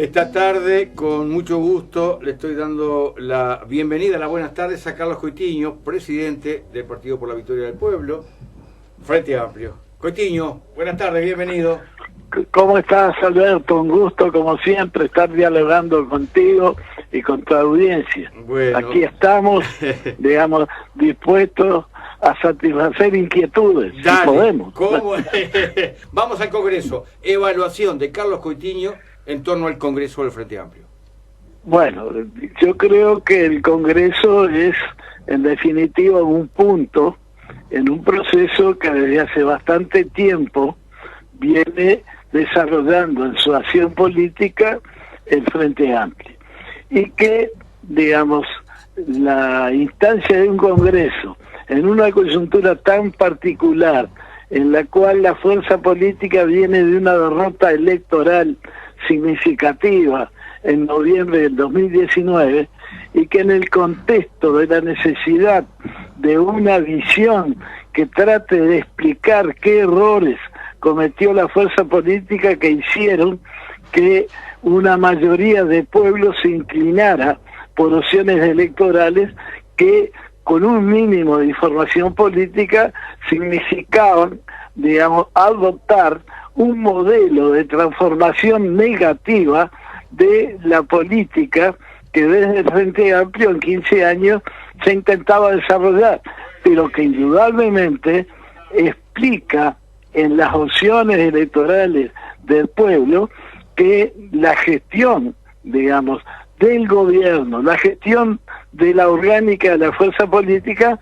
Esta tarde, con mucho gusto, le estoy dando la bienvenida, las buenas tardes a Carlos Coitiño, presidente del Partido por la Victoria del Pueblo, Frente Amplio. Coitiño, buenas tardes, bienvenido. ¿Cómo estás, Alberto? Un gusto, como siempre, estar dialogando contigo y con tu audiencia. Bueno. Aquí estamos, digamos, dispuestos a satisfacer inquietudes, Dale, si podemos. ¿Cómo? Vamos al Congreso. Evaluación de Carlos Coitiño en torno al Congreso del Frente Amplio. Bueno, yo creo que el Congreso es, en definitiva, un punto en un proceso que desde hace bastante tiempo viene desarrollando en su acción política el Frente Amplio. Y que, digamos, la instancia de un Congreso en una coyuntura tan particular, en la cual la fuerza política viene de una derrota electoral significativa en noviembre del 2019, y que en el contexto de la necesidad de una visión que trate de explicar qué errores cometió la fuerza política que hicieron que una mayoría de pueblos se inclinara por opciones electorales que, con un mínimo de información política, significaban, digamos, adoptar un modelo de transformación negativa de la política que desde el Frente Amplio en 15 años se intentaba desarrollar, pero que indudablemente explica en las opciones electorales del pueblo que la gestión, digamos, del gobierno, la gestión de la orgánica de la fuerza política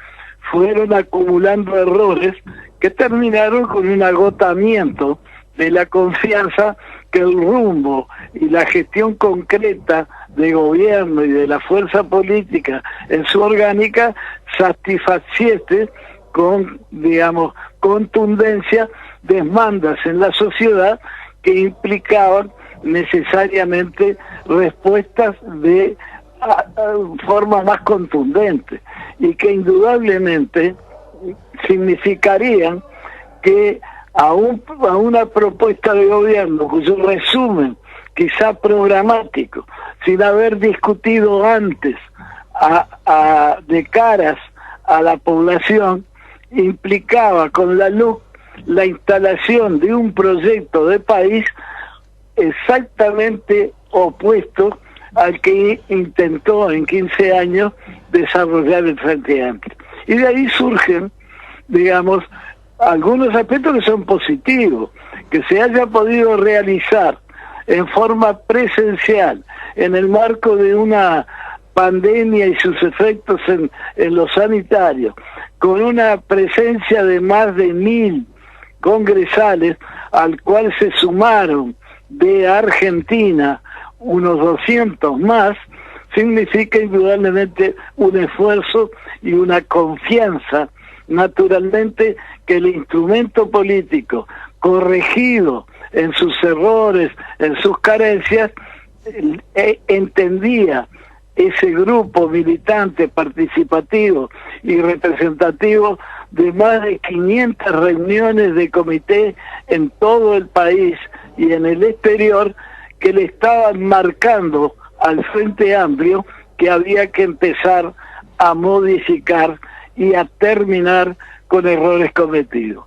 fueron acumulando errores que terminaron con un agotamiento de la confianza que el rumbo y la gestión concreta de gobierno y de la fuerza política en su orgánica satisfaciese con, digamos, contundencia demandas en la sociedad que implicaban necesariamente respuestas de forma más contundente y que indudablemente significarían que a una propuesta de gobierno cuyo resumen, quizá programático, sin haber discutido antes de caras a la población, implicaba con la LUC la instalación de un proyecto de país exactamente opuesto al que intentó en 15 años desarrollar el Frente Amplio. Y de ahí surgen, digamos, algunos aspectos que son positivos, que se haya podido realizar en forma presencial, en el marco de una pandemia y sus efectos en lo sanitario, con una presencia de más de 1000 congresales, al cual se sumaron de Argentina unos 200 más, significa indudablemente un esfuerzo y una confianza, naturalmente, que el instrumento político, corregido en sus errores, en sus carencias, entendía ese grupo militante, participativo y representativo de más de 500 reuniones de comité en todo el país y en el exterior, que le estaban marcando al Frente Amplio que había que empezar a modificar y a terminar con errores cometidos.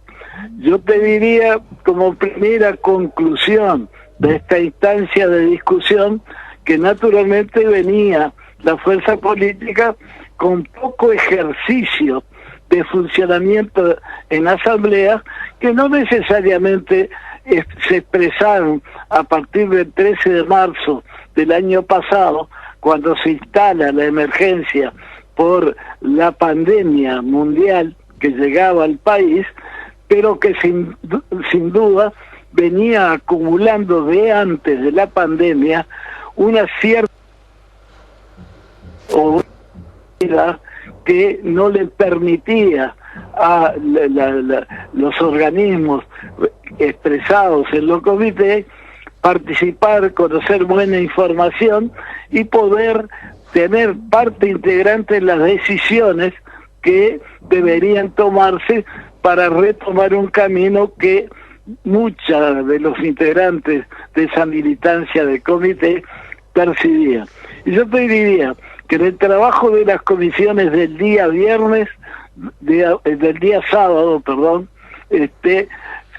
Yo te diría, como primera conclusión de esta instancia de discusión, que naturalmente venía la fuerza política con poco ejercicio de funcionamiento en asamblea, que no necesariamente se expresaron a partir del 13 de marzo del año pasado, cuando se instala la emergencia por la pandemia mundial que llegaba al país, pero que sin duda venía acumulando de antes de la pandemia una cierta que no le permitía a los organismos expresados en los comités participar, conocer buena información y poder tener parte integrante en las decisiones que deberían tomarse para retomar un camino que muchos de los integrantes de esa militancia del comité percibían. Y yo te diría que en el trabajo de las comisiones del día viernes, del día sábado, perdón,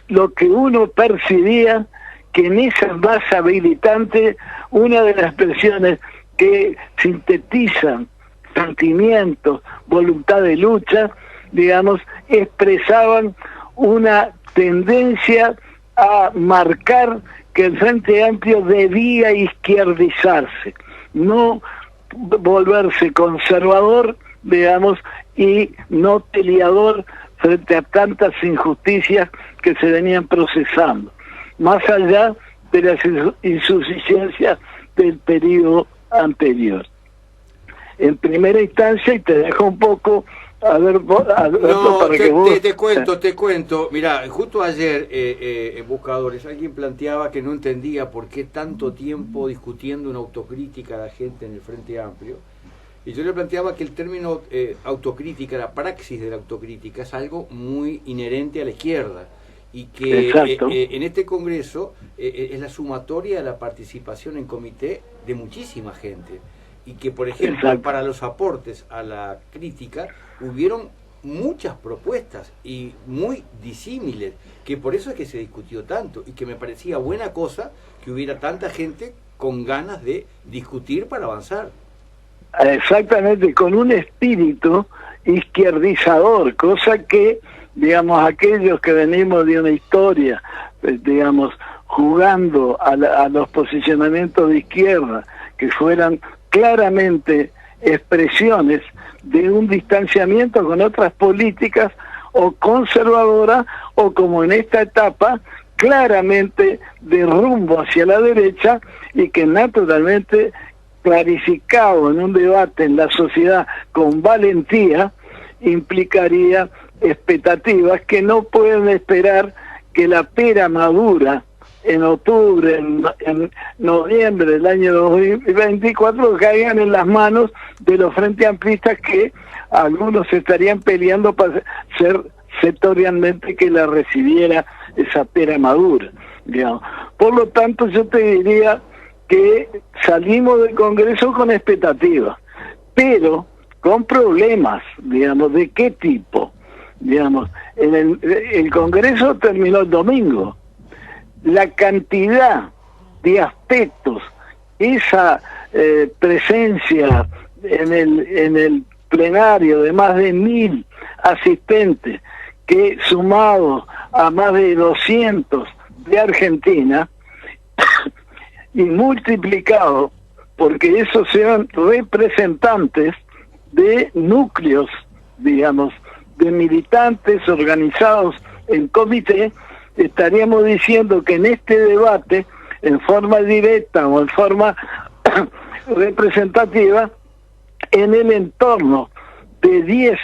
lo que uno percibía, que en esa masa militante, una de las expresiones que sintetizan sentimientos, voluntad de lucha, digamos, expresaban una tendencia a marcar que el Frente Amplio debía izquierdizarse, no volverse conservador, digamos, y no peleador frente a tantas injusticias que se venían procesando, más allá de las insuficiencias del periodo anterior. En primera instancia, y te dejo un poco te cuento. Mirá, justo ayer en Buscadores alguien planteaba que no entendía por qué tanto tiempo discutiendo una autocrítica a la gente en el Frente Amplio. Y yo le planteaba que el término autocrítica, la praxis de la autocrítica, es algo muy inherente a la izquierda. Y que en este Congreso es la sumatoria de la participación en comité de muchísima gente. Y que, por ejemplo, para los aportes a la crítica hubieron muchas propuestas y muy disímiles, que por eso es que se discutió tanto y que me parecía buena cosa que hubiera tanta gente con ganas de discutir para avanzar. Exactamente, con un espíritu izquierdizador, cosa que, digamos, aquellos que venimos de una historia, digamos, jugando a los posicionamientos de izquierda, que fueran claramente expresiones de un distanciamiento con otras políticas o conservadoras o, como en esta etapa, claramente de rumbo hacia la derecha, y que naturalmente, clarificado en un debate en la sociedad con valentía, implicaría expectativas que no pueden esperar que la pera madura en octubre, en noviembre del año 2024, caigan en las manos de los frente amplistas, que algunos estarían peleando para ser sectorialmente que la recibiera esa pera madura, digamos. Por lo tanto, yo te diría que salimos del Congreso con expectativas, pero con problemas, digamos. ¿De qué tipo? Digamos, el Congreso terminó el domingo. La cantidad de aspectos, esa presencia en el plenario de más de 1000 asistentes, que sumado a más de 200 de Argentina, y multiplicado, porque esos sean representantes de núcleos, digamos, de militantes organizados en comité, estaríamos diciendo que en este debate, en forma directa o en forma representativa, en el entorno de 10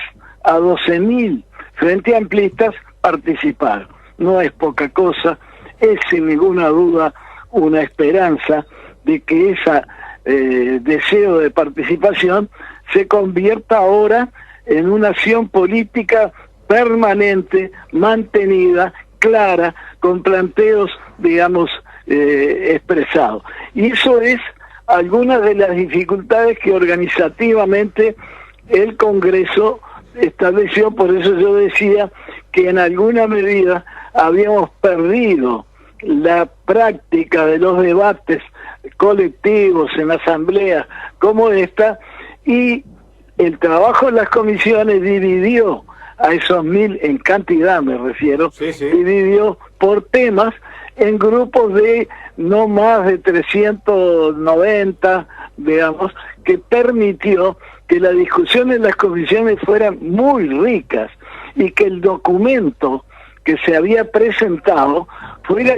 a 12.000 frente amplistas participaron. No es poca cosa, es sin ninguna duda una esperanza de que ese deseo de participación se convierta ahora en una acción política permanente, mantenida, clara, con planteos, digamos, expresados. Y eso es algunas de las dificultades que organizativamente el Congreso estableció. Por eso yo decía que en alguna medida habíamos perdido la práctica de los debates colectivos en asambleas como esta, y el trabajo en las comisiones dividió a esos 1000, en cantidad me refiero, dividió por temas en grupos de no más de 390, digamos, que permitió que la discusión en las comisiones fueran muy ricas y que el documento que se había presentado fuera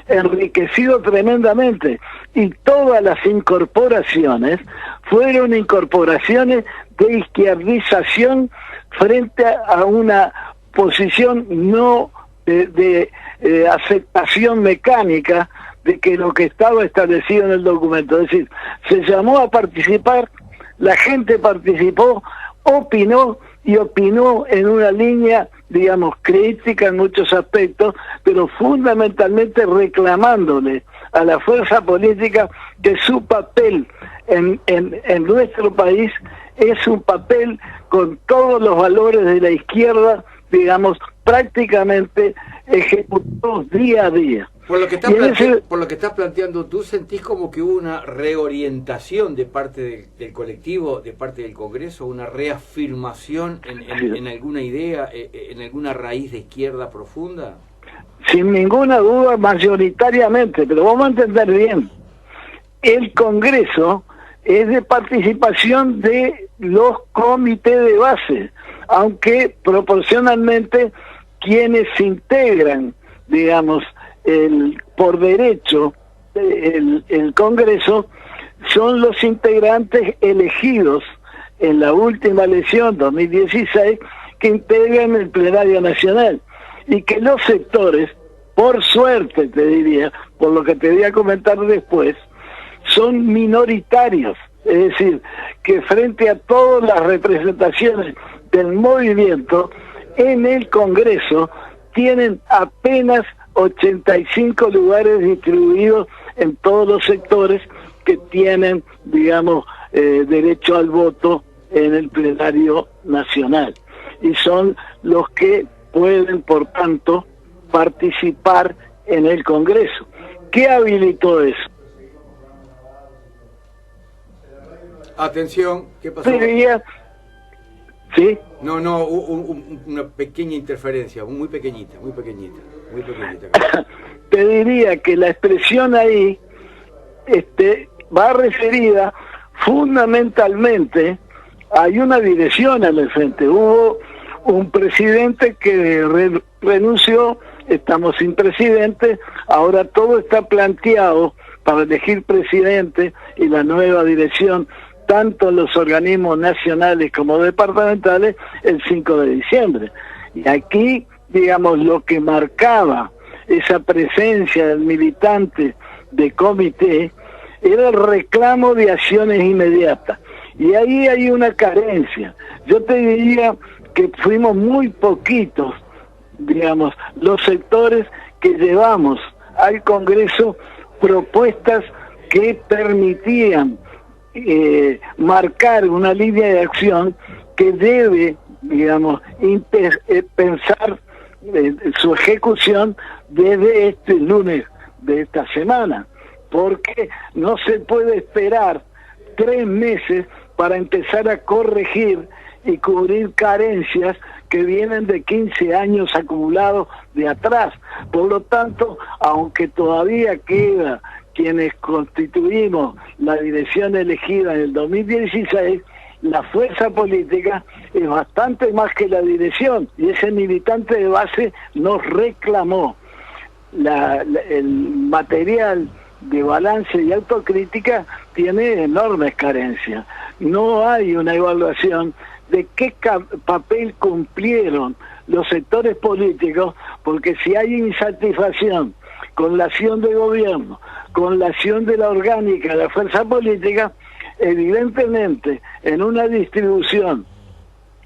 enriquecido tremendamente, y todas las incorporaciones fueron incorporaciones de izquierdización frente a una posición no de aceptación mecánica de que lo que estaba establecido en el documento. Es decir, se llamó a participar, la gente participó, opinó, y opinó en una línea digamos, crítica en muchos aspectos, pero fundamentalmente reclamándole a la fuerza política que su papel en nuestro país es un papel con todos los valores de la izquierda, digamos, prácticamente ejecutados día a día. Por lo que estás planteando, ¿tú sentís como que hubo una reorientación de parte del colectivo, de parte del Congreso, una reafirmación en alguna idea, en alguna raíz de izquierda profunda? Sin ninguna duda, mayoritariamente, pero vamos a entender bien. El Congreso es de participación de los comités de base, aunque proporcionalmente quienes se integran, digamos, por derecho, el Congreso, son los integrantes elegidos en la última elección 2016 que integran el plenario nacional, y que los sectores, por suerte te diría, por lo que te voy a comentar después, son minoritarios, es decir, que frente a todas las representaciones del movimiento en el Congreso tienen apenas 85 lugares distribuidos en todos los sectores que tienen, digamos, derecho al voto en el plenario nacional, y son los que pueden, por tanto, participar en el Congreso. ¿Qué habilitó eso? Atención, ¿qué pasó? ¿Sí? No, una pequeña interferencia, muy pequeñita. Te diría que la expresión ahí va referida fundamentalmente, hay una dirección en el frente. Hubo un presidente que renunció, estamos sin presidente, ahora todo está planteado para elegir presidente y la nueva dirección, tanto en los organismos nacionales como departamentales, el 5 de diciembre. Y aquí, digamos, lo que marcaba esa presencia del militante de comité era el reclamo de acciones inmediatas. Y ahí hay una carencia. Yo te diría que fuimos muy poquitos, digamos, los sectores que llevamos al Congreso propuestas que permitían marcar una línea de acción que debe, digamos, pensar su ejecución desde este lunes de esta semana, porque no se puede esperar 3 meses para empezar a corregir y cubrir carencias que vienen de 15 años acumulados de atrás. Por lo tanto, aunque todavía queda quienes constituimos la dirección elegida en el 2016, la fuerza política es bastante más que la dirección, y ese militante de base nos reclamó. El material de balance y autocrítica tiene enormes carencias. No hay una evaluación de qué papel cumplieron los sectores políticos, porque si hay insatisfacción con la acción de gobierno, con la acción de la orgánica de la fuerza política, evidentemente en una distribución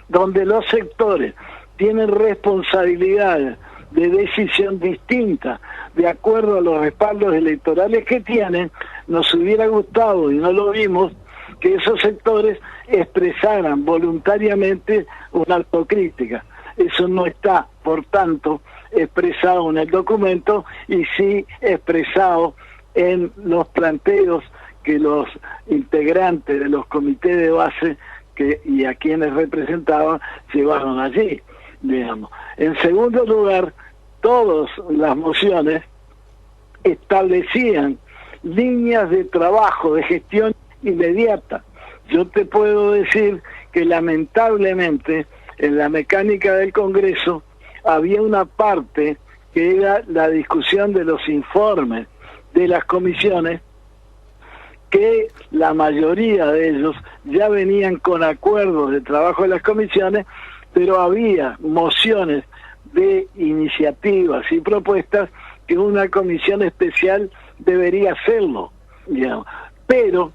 donde los sectores tienen responsabilidades de decisión distinta de acuerdo a los respaldos electorales que tienen, nos hubiera gustado, y no lo vimos, que esos sectores expresaran voluntariamente una autocrítica. Eso no está, por tanto, expresado en el documento, y sí expresado en los planteos que los integrantes de los comités de base y a quienes representaban llevaron allí, digamos. En segundo lugar, todas las mociones establecían líneas de trabajo, de gestión inmediata. Yo te puedo decir que lamentablemente en la mecánica del Congreso había una parte que era la discusión de los informes de las comisiones, que la mayoría de ellos ya venían con acuerdos de trabajo de las comisiones, pero había mociones de iniciativas y propuestas que una comisión especial debería hacerlo, digamos. Pero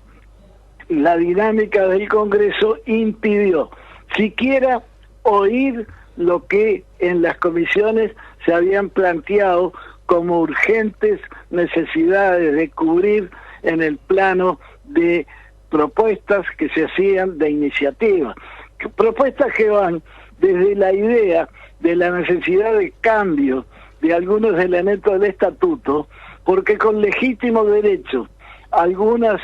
la dinámica del Congreso impidió siquiera oír lo que en las comisiones se habían planteado como urgentes necesidades de cubrir en el plano de propuestas que se hacían de iniciativa. Propuestas que van desde la idea de la necesidad de cambio de algunos elementos del estatuto, porque con legítimo derecho algunas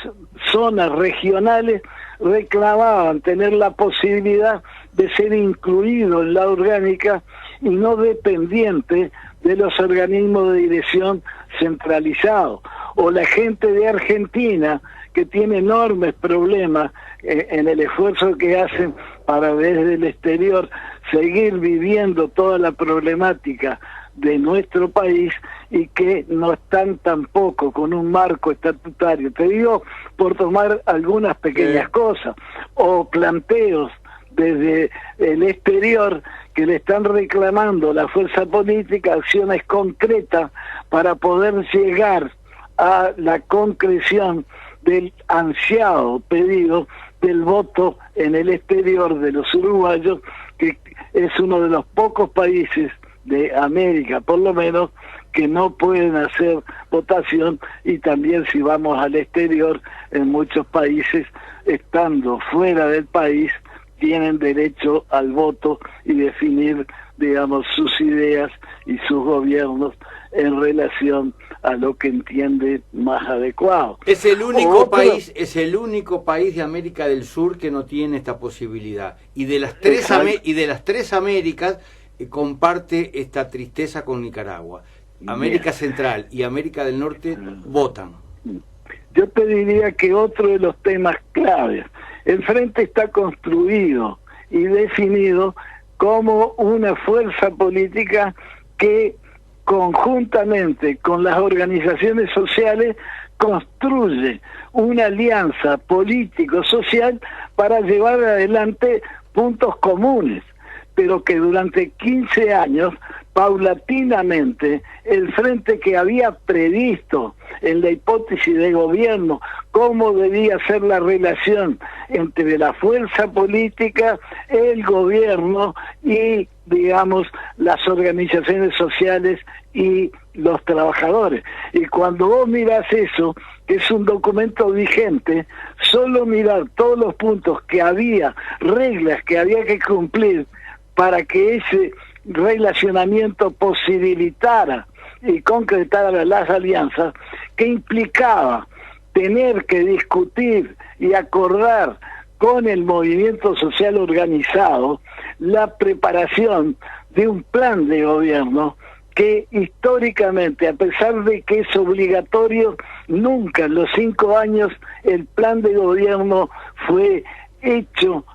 zonas regionales reclamaban tener la posibilidad de ser incluido en la orgánica y no dependiente de los organismos de dirección centralizados. O la gente de Argentina, que tiene enormes problemas en el esfuerzo que hacen para desde el exterior seguir viviendo toda la problemática de nuestro país y que no están tampoco con un marco estatutario. Te digo por tomar algunas pequeñas cosas, o planteos desde el exterior que le están reclamando a la fuerza política acciones concretas para poder llegar a la concreción del ansiado pedido del voto en el exterior de los uruguayos, que es uno de los pocos países de América, por lo menos, que no pueden hacer votación, y también si vamos al exterior, en muchos países, estando fuera del país, tienen derecho al voto y definir, digamos, sus ideas y sus gobiernos en relación a lo que entiende más adecuado. Es el único país de América del Sur que no tiene esta posibilidad. Y de las tres Américas comparte esta tristeza con Nicaragua. América Central y América del Norte votan. Yo te diría que otro de los temas claves, el Frente está construido y definido como una fuerza política que conjuntamente con las organizaciones sociales construye una alianza político-social para llevar adelante puntos comunes, pero que durante 15 años, paulatinamente, el Frente, que había previsto en la hipótesis de gobierno cómo debía ser la relación entre la fuerza política, el gobierno y, digamos, las organizaciones sociales y los trabajadores. Y cuando vos mirás eso, que es un documento vigente, solo mirar todos los puntos que había, reglas que había que cumplir para que ese relacionamiento posibilitara y concretara las alianzas, que implicaba tener que discutir y acordar con el movimiento social organizado la preparación de un plan de gobierno que históricamente, a pesar de que es obligatorio, nunca en los 5 años el plan de gobierno fue hecho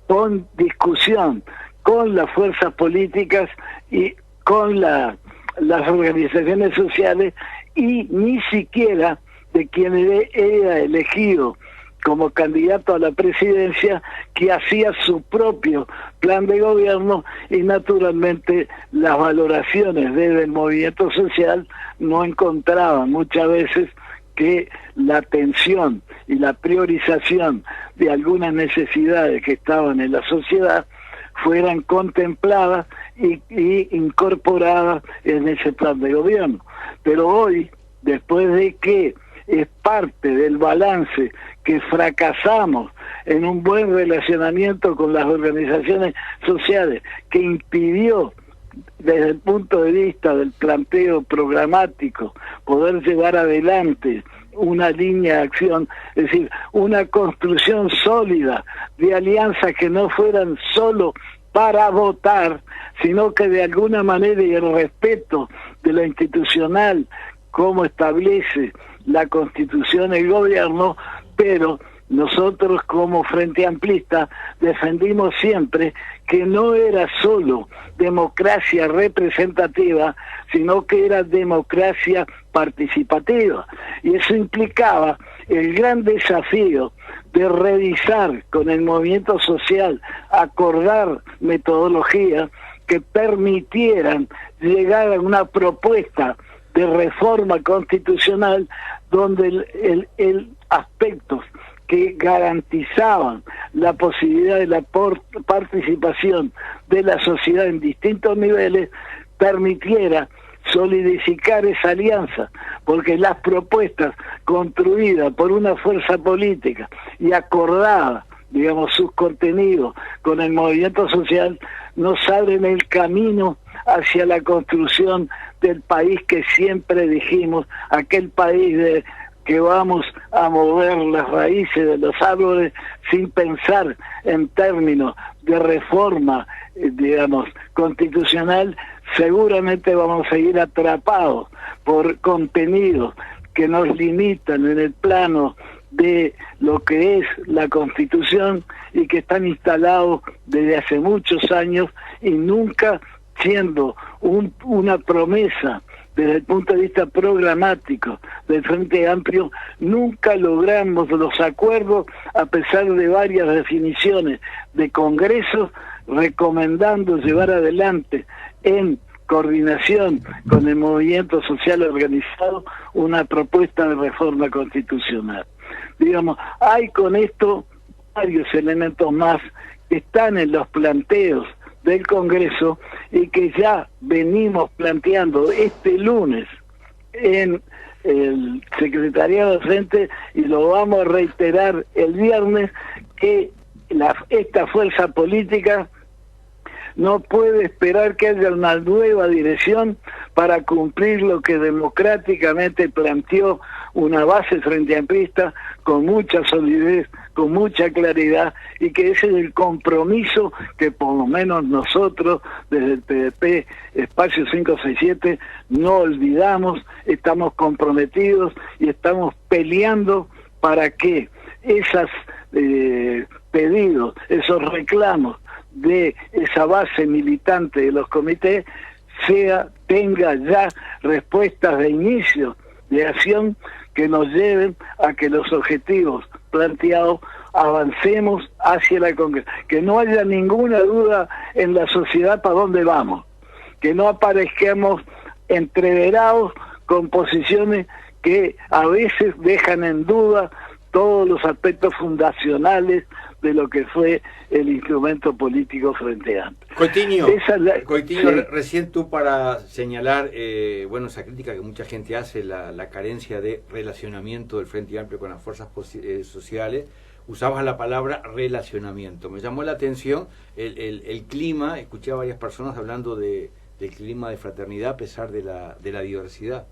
con discusión con las fuerzas políticas y con las organizaciones sociales, y ni siquiera de quien era elegido como candidato a la presidencia, que hacía su propio plan de gobierno, y naturalmente las valoraciones desde el movimiento social no encontraban muchas veces que la atención y la priorización de algunas necesidades que estaban en la sociedad fueran contempladas y incorporadas en ese plan de gobierno. Pero hoy, después de que es parte del balance que fracasamos en un buen relacionamiento con las organizaciones sociales, que impidió desde el punto de vista del planteo programático poder llevar adelante una línea de acción, es decir, una construcción sólida de alianzas que no fueran solo para votar, sino que de alguna manera, y el respeto de lo institucional, como establece la Constitución y el gobierno, pero nosotros como Frente Amplista defendimos siempre que no era solo democracia representativa, sino que era democracia participativa. Y eso implicaba el gran desafío de revisar con el movimiento social, acordar metodologías que permitieran llegar a una propuesta de reforma constitucional donde el aspectos que garantizaban la posibilidad de la participación de la sociedad en distintos niveles, permitiera solidificar esa alianza, porque las propuestas construidas por una fuerza política y acordadas, digamos, sus contenidos con el movimiento social, nos abren el camino hacia la construcción del país que siempre dijimos, aquel país que vamos a mover las raíces de los árboles sin pensar en términos de reforma, digamos, constitucional. Seguramente vamos a seguir atrapados por contenidos que nos limitan en el plano de lo que es la Constitución y que están instalados desde hace muchos años y nunca siendo una promesa desde el punto de vista programático del Frente Amplio, nunca logramos los acuerdos a pesar de varias definiciones de congresos recomendando llevar adelante en coordinación con el movimiento social organizado una propuesta de reforma constitucional. Digamos, hay con esto varios elementos más que están en los planteos del Congreso y que ya venimos planteando este lunes en el Secretariado de Frente y lo vamos a reiterar el viernes, que esta fuerza política no puede esperar que haya una nueva dirección para cumplir lo que democráticamente planteó una base frente amplista con mucha solidez, con mucha claridad, y que ese es el compromiso que por lo menos nosotros desde el PDP Espacio 567 no olvidamos, estamos comprometidos y estamos peleando para que esos pedidos, esos reclamos de esa base militante de los comités tenga ya respuestas de inicio de acción que nos lleven a que los objetivos planteados avancemos hacia la Congreso, que no haya ninguna duda en la sociedad para dónde vamos, que no aparezcamos entreverados con posiciones que a veces dejan en duda todos los aspectos fundacionales de lo que fue el instrumento político Frente Amplio. Coitiño, sí. Recién tú para señalar, esa crítica que mucha gente hace, la carencia de relacionamiento del Frente Amplio con las fuerzas sociales, usabas la palabra relacionamiento. Me llamó la atención el clima, escuché a varias personas hablando del clima de fraternidad a pesar de la diversidad.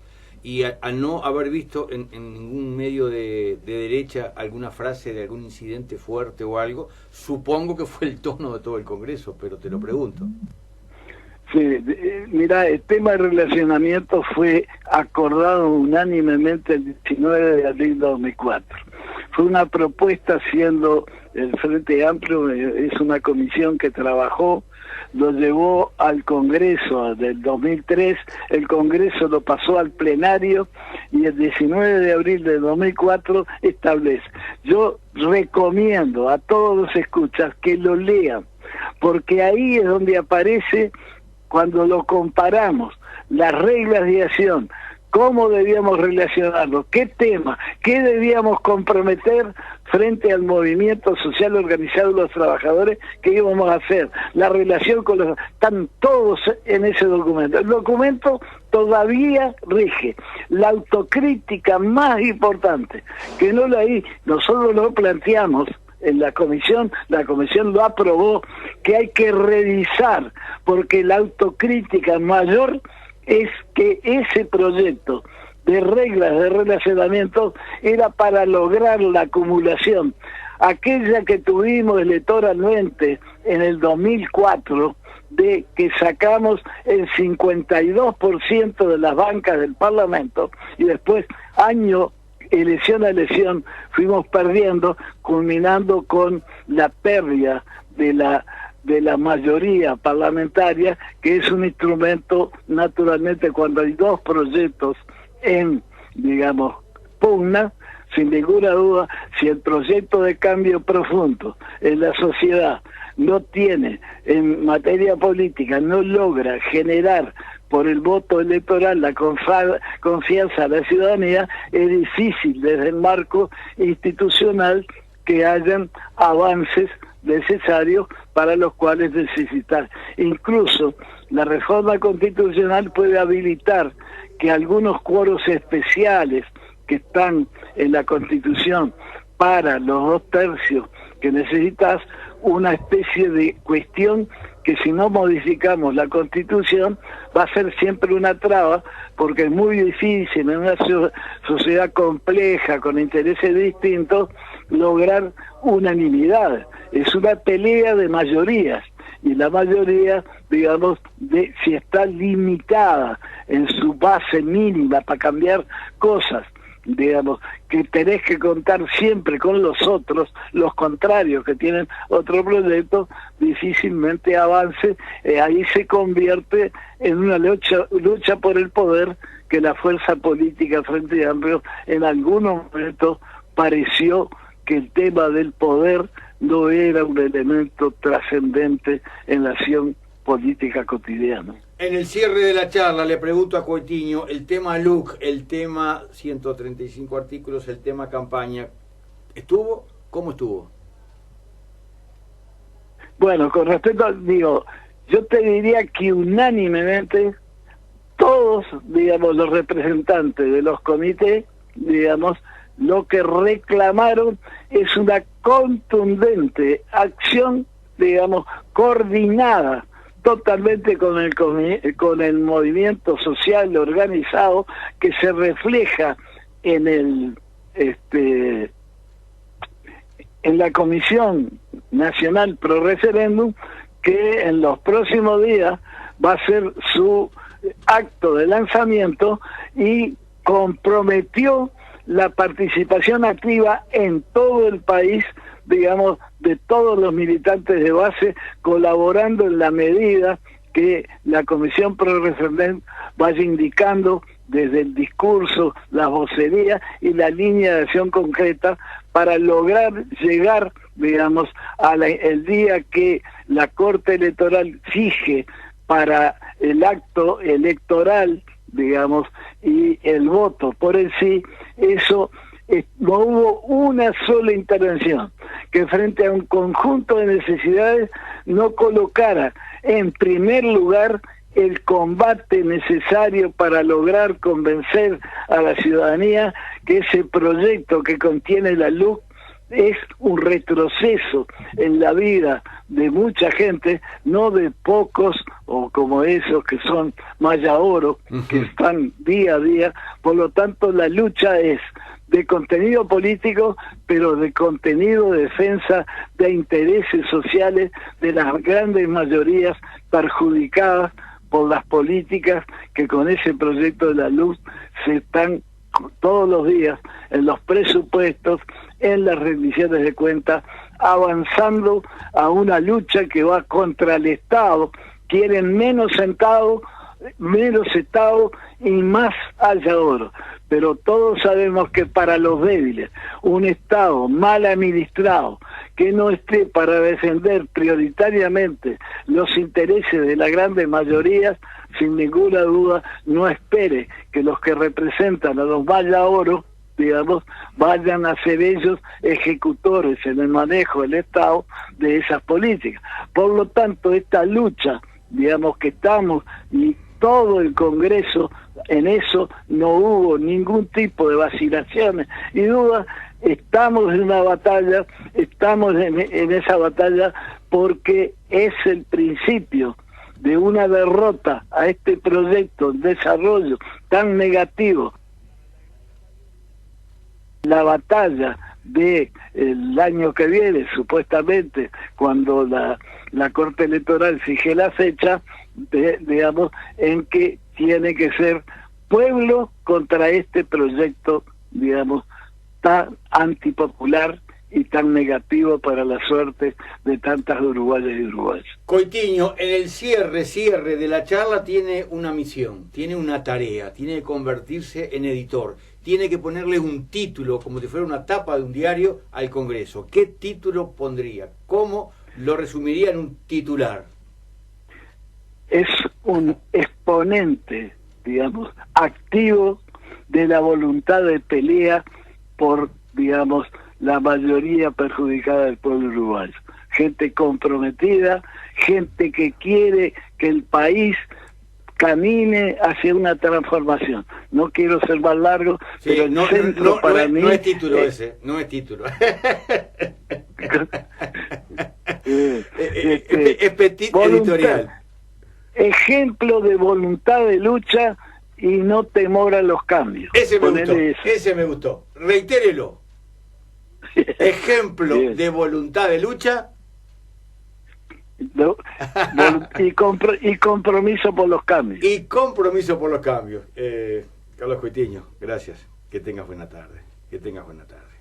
Y al no haber visto en ningún medio de derecha alguna frase de algún incidente fuerte o algo, supongo que fue el tono de todo el Congreso, pero te lo pregunto. Sí, mira, el tema de relacionamiento fue acordado unánimemente el 19 de abril de 2004. Fue una propuesta siendo el Frente Amplio, es una comisión que trabajó, lo llevó al Congreso del 2003, el Congreso lo pasó al plenario y el 19 de abril de 2004 establece. Yo recomiendo a todos los escuchas que lo lean, porque ahí es donde aparece, cuando lo comparamos, las reglas de acción, cómo debíamos relacionarnos, qué tema, qué debíamos comprometer frente al movimiento social organizado de los trabajadores, qué íbamos a hacer, la relación con los... Están todos en ese documento. El documento todavía rige. La autocrítica más importante, que no nosotros lo planteamos en la comisión lo aprobó, que hay que revisar, porque la autocrítica mayor es que ese proyecto de reglas de relacionamiento era para lograr la acumulación, aquella que tuvimos electoralmente en el 2004, de que sacamos el 52% de las bancas del Parlamento y después elección a elección fuimos perdiendo, culminando con la pérdida de la mayoría parlamentaria, que es un instrumento, naturalmente, cuando hay dos proyectos en, digamos, pugna, sin ninguna duda, si el proyecto de cambio profundo en la sociedad no tiene, en materia política, no logra generar por el voto electoral la confianza de la ciudadanía, es difícil desde el marco institucional que hayan avances necesarios para los cuales necesitar. Incluso la reforma constitucional puede habilitar que algunos quórum especiales que están en la Constitución para los 2/3 que necesitas, una especie de cuestión que si no modificamos la Constitución va a ser siempre una traba, porque es muy difícil en una sociedad compleja, con intereses distintos, lograr unanimidad. Es una pelea de mayorías, y la mayoría, digamos, si está limitada en su base mínima para cambiar cosas, digamos, que tenés que contar siempre con los otros, los contrarios que tienen otro proyecto, difícilmente avance. Ahí se convierte en una lucha por el poder, que la fuerza política Frente Amplio en algunos momentos pareció que el tema del poder no era un elemento trascendente en la acción política cotidiana. En el cierre de la charla le pregunto a Coutinho el tema LUC, el tema 135 artículos, el tema campaña. ¿Estuvo? ¿Cómo estuvo? Bueno, con respecto, digo, yo te diría que unánimemente todos, digamos, los representantes de los comités, digamos, lo que reclamaron es una contundente acción, digamos, coordinada totalmente con el movimiento social organizado, que se refleja en en la Comisión Nacional Pro Referéndum, que en los próximos días va a ser su acto de lanzamiento, y comprometió la participación activa en todo el país, digamos, de todos los militantes de base, colaborando en la medida que la Comisión Pro Referéndum vaya indicando desde el discurso, las vocerías y la línea de acción concreta, para lograr llegar, digamos, el día que la Corte Electoral fije para el acto electoral, digamos, y el voto por el sí. Eso no hubo una sola intervención que frente a un conjunto de necesidades no colocara en primer lugar el combate necesario para lograr convencer a la ciudadanía que ese proyecto que contiene la LUC es un retroceso en la vida de mucha gente, no de pocos, o como esos que son Maya Oro, que están día a día. Por lo tanto, la lucha es de contenido político, pero de contenido de defensa de intereses sociales de las grandes mayorías perjudicadas por las políticas que con ese proyecto de la luz se están todos los días en los presupuestos, en las rendiciones de cuentas, avanzando a una lucha que va contra el Estado. Quieren menos Estado y más haya oro. Pero todos sabemos que para los débiles, un Estado mal administrado, que no esté para defender prioritariamente los intereses de las grandes mayorías, sin ninguna duda no espere que los que representan a los Maya Oro, digamos, vayan a ser ellos ejecutores en el manejo del Estado de esas políticas. Por lo tanto, esta lucha, digamos, que estamos, y todo el Congreso, en eso no hubo ningún tipo de vacilaciones y dudas. Estamos en una batalla, estamos en esa batalla porque es el principio de una derrota a este proyecto de desarrollo tan negativo. La batalla de el año que viene, supuestamente, cuando la Corte Electoral fije la fecha, digamos, en que tiene que ser pueblo contra este proyecto, digamos, tan antipopular y tan negativo para la suerte de tantas uruguayas y uruguayos. Coutinho, en el cierre de la charla, tiene una misión, tiene una tarea, tiene que convertirse en editor, tiene que ponerle un título, como si fuera una tapa de un diario, al Congreso. ¿Qué título pondría? ¿Cómo lo resumiría en un titular? Es un exponente, digamos, activo de la voluntad de pelea por, digamos, la mayoría perjudicada del pueblo uruguayo. Gente comprometida, gente que quiere que el país camine hacia una transformación. No quiero ser más largo, sí, pero el centro para mí... No es título ese, no es título. Es petit editorial. Ejemplo de voluntad de lucha y no temor a los cambios. Ese me gustó. Reitérelo. Ejemplo Bien. de voluntad de lucha. ¿No? y compromiso por los cambios. Y compromiso por los cambios. Carlos Coitiño, gracias. Que tengas buena tarde. Que tengas buena tarde.